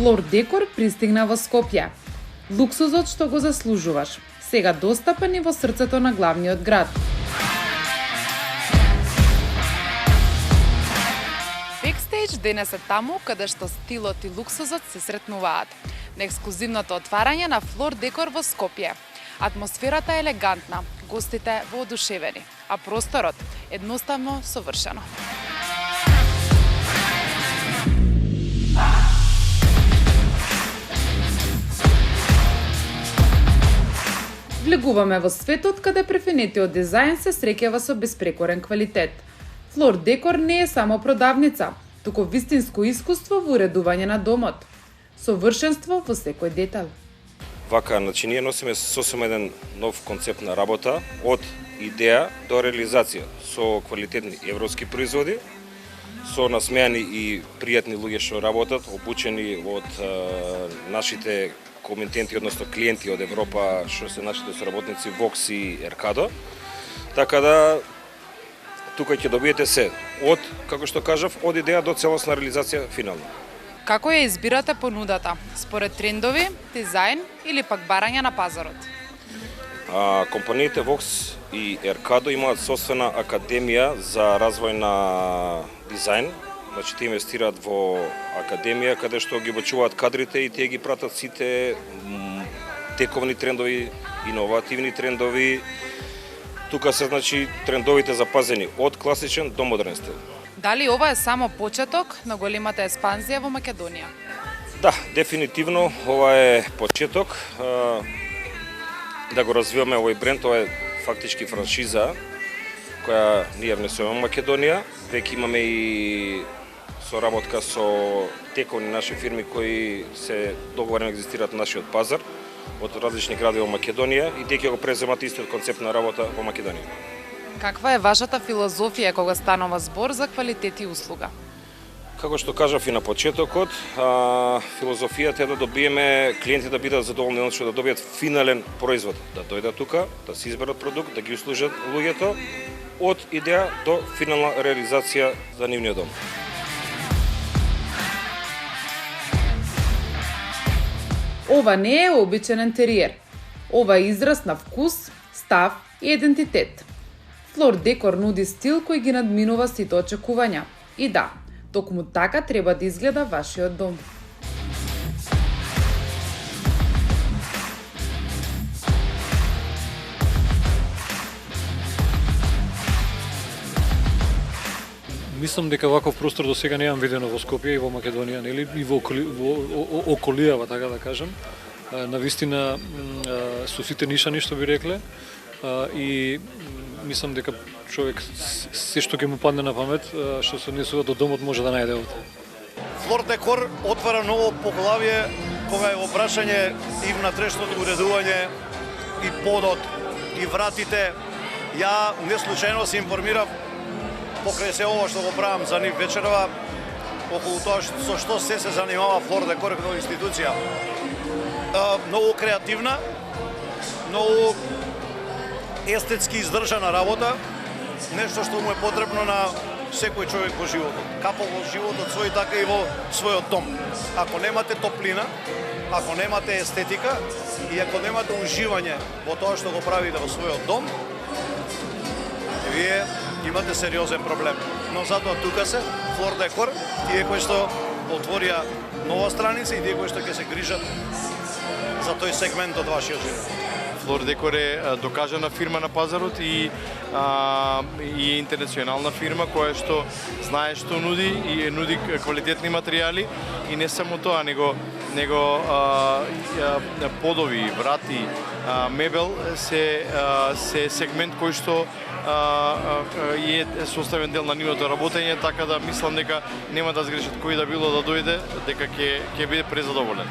Флор Декор пристигна во Скопје. Луксузот што го заслужуваш. Сега достапен и во срцето на главниот град. Бекстејдж денес е таму каде што стилот и луксузот се сретнуваат. На ексклузивното отварање на Флор Декор во Скопје. Атмосферата е елегантна, гостите воодушевени, а просторот едноставно совршено. Влегуваме во светот каде префинетиот дизајн се среќава со безпрекорен квалитет. Флор Декор не е само продавница, туку вистинско искуство во уредување на домот. Совршенство во секој детал. Вака, значи ние носиме сосема еден нов концепт на работа, од идеја до реализација, со квалитетни европски производи, со насмејани и пријатни луѓе што работат, обучени од нашите комитенти, односно клиенти од Европа, што се нашите соработници Vox и Erkado. Така да тука ќе добиете се од, како што кажав, од идеја до целосна реализација финална. Како ја избирате понудата? Според трендови, дизајн или пак барање на пазарот? Компаниите Vox и Erkado имаат собствена академија за развој на дизајн. Значи, те инвестираат во академија, каде што ги обучуваат кадрите и тие ги пратат сите тековни трендови, иновативни трендови. Тука се, значи, трендовите запазени од класичен до модерен стил. Дали ова е само почеток на големата експанзија во Македонија? Да, дефинитивно, ова е почеток. Да го развиваме овој бренд, ова е фактички франшиза која ние внесуваме во Македонија. Веќе имаме и соработка со тековни наши фирми кои се договорено екзистираат на нашиот пазар од различни градови во Македонија и тие ќе го преземат истиот концепт на работа во Македонија. Каква е вашата филозофија кога станува збор за квалитет и услуга? Како што кажав и на почетокот, филозофијата е да добиеме клиенти да бидат задоволни, односно да добијат финален производ, да дојдат тука, да си изберат продукт, да ги услужат луѓето од идеја до финална реализација за нивниот дом. Ова не е обичен интериер. Ова е израз на вкус, став и идентитет. Флор Декор нуди стил кој ги надминува сите очекувања. И да, токму така треба да изгледа вашиот дом. Мислам дека ваков простор до сега немам видено во Скопје и во Македонија, нели, и во околијава, така да кажам. Навистина со сите нишани што би рекле, и мислам дека човек се што ќе му падне на памет, што се однесува до домот, може да најде овде. Флор Декор отвара ново поглавје кога е во прашање и внатрешното уредување и подот и вратите. Ја неслучајно се информирав покрај се ова што го правам за нив вечерва, околу тоа со што се занимава Флор Декор како институција. Многу креативна, многу естетски издржана работа, нешто што му е потребно на секој човек во животот. Како во животот свој, така и во својот дом. Ако немате топлина, ако немате естетика и ако немате уживање во тоа што го правите во својот дом, вие имате сериозен проблем. Но затоа тука се Флор Декор, тие кои што отворија нова страница и тие кои што ќе се грижат за тој сегмент од вашиот живот. Флор Декор е докажана фирма на пазарот и е интернационална фирма која што знае што нуди и нуди квалитетни материјали и не само тоа, него подови, врати, мебел се сегмент кој што е составен дел на нивното работење, така да мислам дека нема да сгрешат кој да било да дојде, дека ќе биде презадоволен.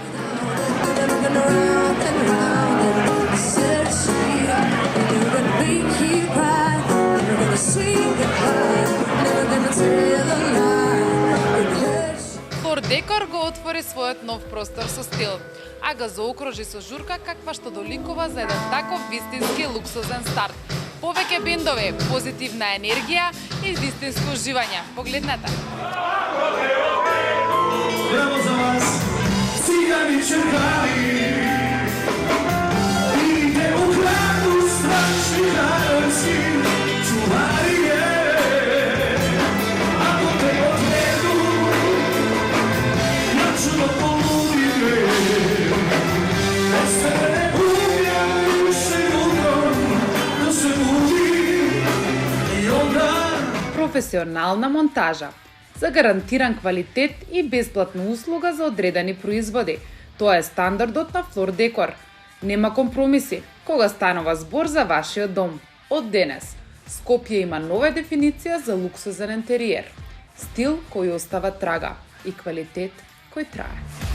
Флор Декор го отвори својот нов простор со стил, а го заокружи со журка каква што доликува за еден таков вистински луксузен старт. Повеќе бендови, позитивна енергија и вистинско уживање. Погледнете. Браво за вас! Црвени черкани идите у граду страшни хаоси чуварие ако те одведу на чудо полудие не се не убија уште утром да се буди и онда професионална монтажа за гарантиран квалитет и бесплатна услуга за одредени производи. Тоа е стандардот на Флор Декор. Нема компромиси кога станува збор за вашиот дом. Од денес, Скопје има нова дефиниција за луксозен интериер. Стил кој остава трага и квалитет кој трае.